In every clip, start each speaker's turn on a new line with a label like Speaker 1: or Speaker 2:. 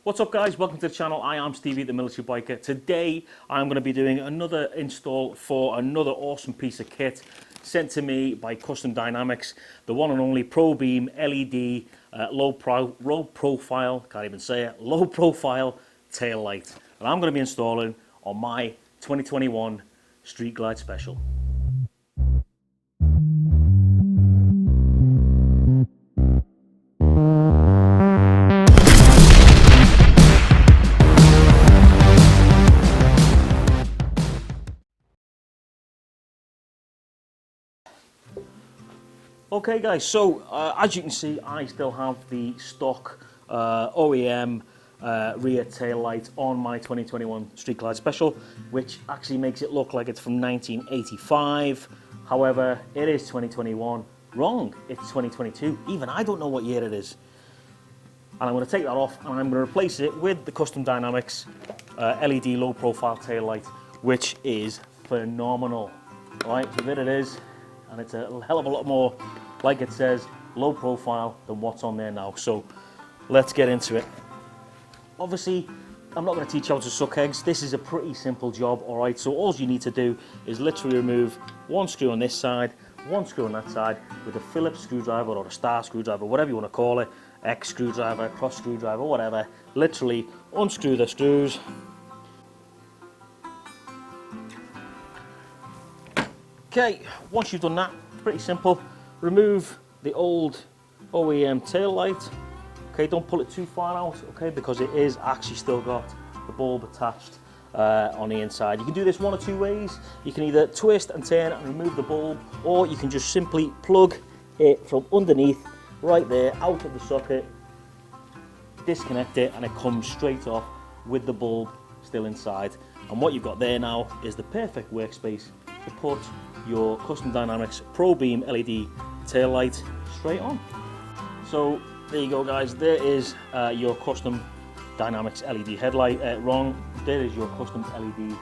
Speaker 1: What's up guys, welcome to the channel. I am Stevie the Military Biker. Today I'm going to be doing another install for another awesome piece of kit sent to me by Custom Dynamics, the one and only ProBEAM LED low profile tail light. And I'm going to be installing on my 2021 Street Glide Special. Okay guys, so as you can see, I still have the stock OEM rear tail light on my 2021 Street Glide Special, which actually makes it look like it's from 1985. However, it is 2021. Wrong, it's 2022. Even I don't know what year it is. And I'm going to take that off and I'm going to replace it with the Custom Dynamics LED low profile tail light, which is phenomenal. All right, so there it is. And it's a hell of a lot more, like it says, low profile than what's on there now. So let's get into it. Obviously, I'm not going to teach you how to suck eggs. This is a pretty simple job, all right? So all you need to do is literally remove one screw on this side, one screw on that side with a Phillips screwdriver or a star screwdriver, whatever you want to call it, X screwdriver, cross screwdriver, whatever. Literally unscrew the screws. Okay, once you've done that, pretty simple. Remove the old OEM tail light. Okay, don't pull it too far out, okay, because it is actually still got the bulb attached on the inside. You can do this one or two ways. You can either twist and turn and remove the bulb, or you can just simply plug it from underneath, right there, out of the socket, disconnect it, and it comes straight off with the bulb still inside. And what you've got there now is the perfect workspace to put your Custom Dynamics ProBEAM LED tail light straight on. So there you go guys, there is your Custom Dynamics LED headlight, there is your custom LED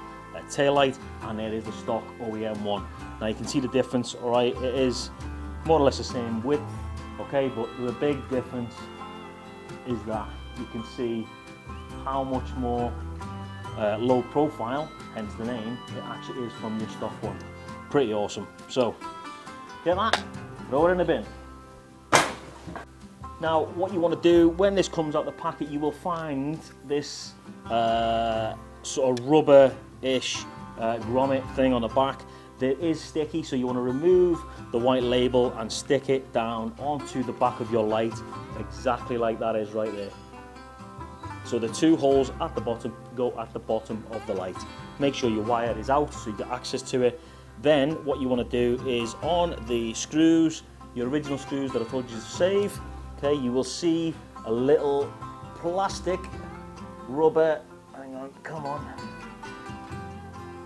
Speaker 1: tail light, and there is the stock OEM one. Now you can see the difference, alright, it is more or less the same width, okay, but the big difference is that you can see how much more low profile, hence the name, it actually is from your stock one. Pretty awesome. So get that, throw it in the bin. Now what you want to do when this comes out the packet, you will find this sort of rubber-ish grommet thing on the back that is sticky, so you want to remove the white label and stick it down onto the back of your light, exactly like that is right there. So the two holes at the bottom go at the bottom of the light. Make sure your wire is out so you get access to it. Then what you want to do is on the screws, your original screws that I told you to save, okay, you will see a little plastic rubber, hang on, come on.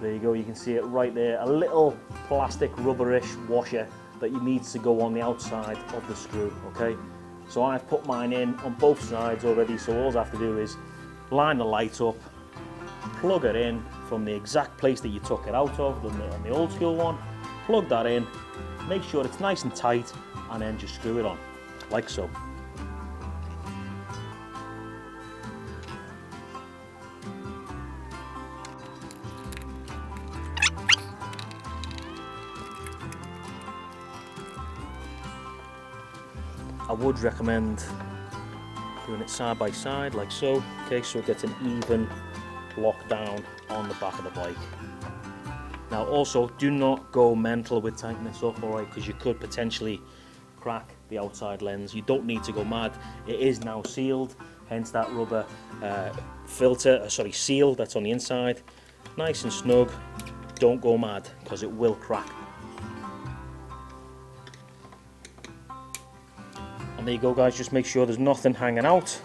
Speaker 1: There you go, you can see it right there, a little plastic rubberish washer that you need to go on the outside of the screw, okay? So I've put mine in on both sides already, so all I have to do is line the light up, plug it in from the exact place that you took it out of, on the old school one, plug that in, make sure it's nice and tight, and then just screw it on, like so. I would recommend doing it side by side like so, okay, so it gets an even lock down on the back of the bike. Now also do not go mental with tightening this up, alright, because you could potentially crack the outside lens. You don't need to go mad. It is now sealed, hence that rubber seal that's on the inside. Nice and snug. Don't go mad because it will crack. And there you go guys, just make sure there's nothing hanging out.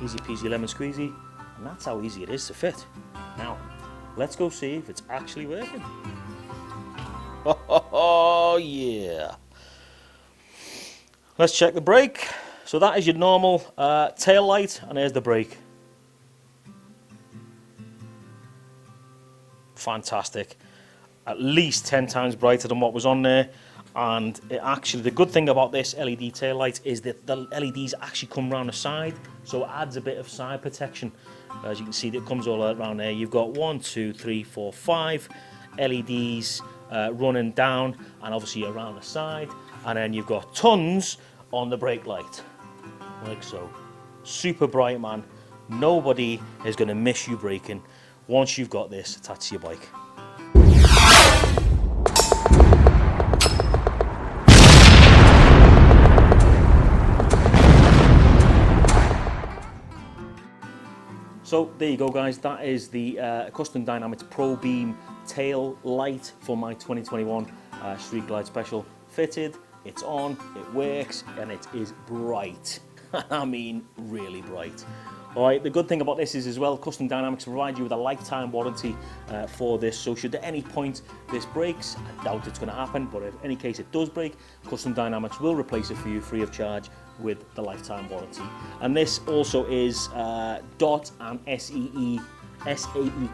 Speaker 1: Easy peasy lemon squeezy, and that's how easy it is to fit. Now, let's go see if it's actually working. Oh yeah. Let's check the brake. So that is your normal tail light, and there's the brake. Fantastic. At least 10 times brighter than what was on there. And it actually, the good thing about this LED tail light is that the LEDs actually come around the side, so it adds a bit of side protection. As you can see, it comes all around there. You've got 1, 2, 3, 4, 5 LEDs running down and obviously around the side, and then you've got tons on the brake light, like so. Super bright, man. Nobody is going to miss you braking once you've got this attached to your bike. So there you go, guys. That is the Custom Dynamics ProBEAM tail light for my 2021 Street Glide Special. Fitted, it's on, it works, and it is bright. I mean, really bright. All right, the good thing about this is as well, Custom Dynamics provide you with a lifetime warranty for this. So should at any point this breaks, I doubt it's going to happen, but if any case it does break, Custom Dynamics will replace it for you free of charge with the lifetime warranty. And this also is DOT and SAE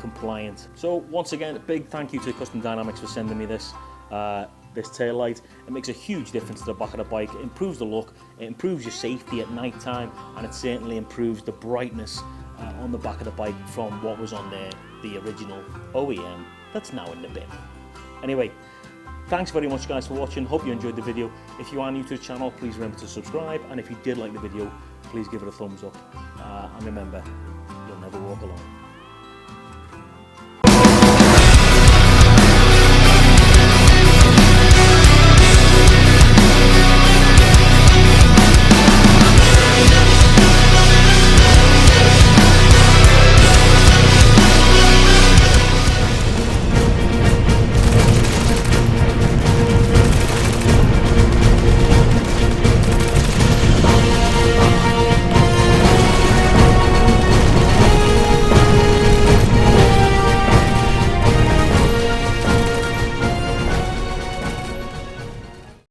Speaker 1: compliant. So once again, a big thank you to Custom Dynamics for sending me this tail light. It makes a huge difference to the back of the bike. It improves the look, it improves your safety at night time, and it certainly improves the brightness on the back of the bike from what was on there, the original OEM that's now in the bin. Anyway, thanks very much, guys, for watching. Hope you enjoyed the video. If you are new to the channel, please remember to subscribe, and if you did like the video, please give it a thumbs up, and remember, you'll never walk alone.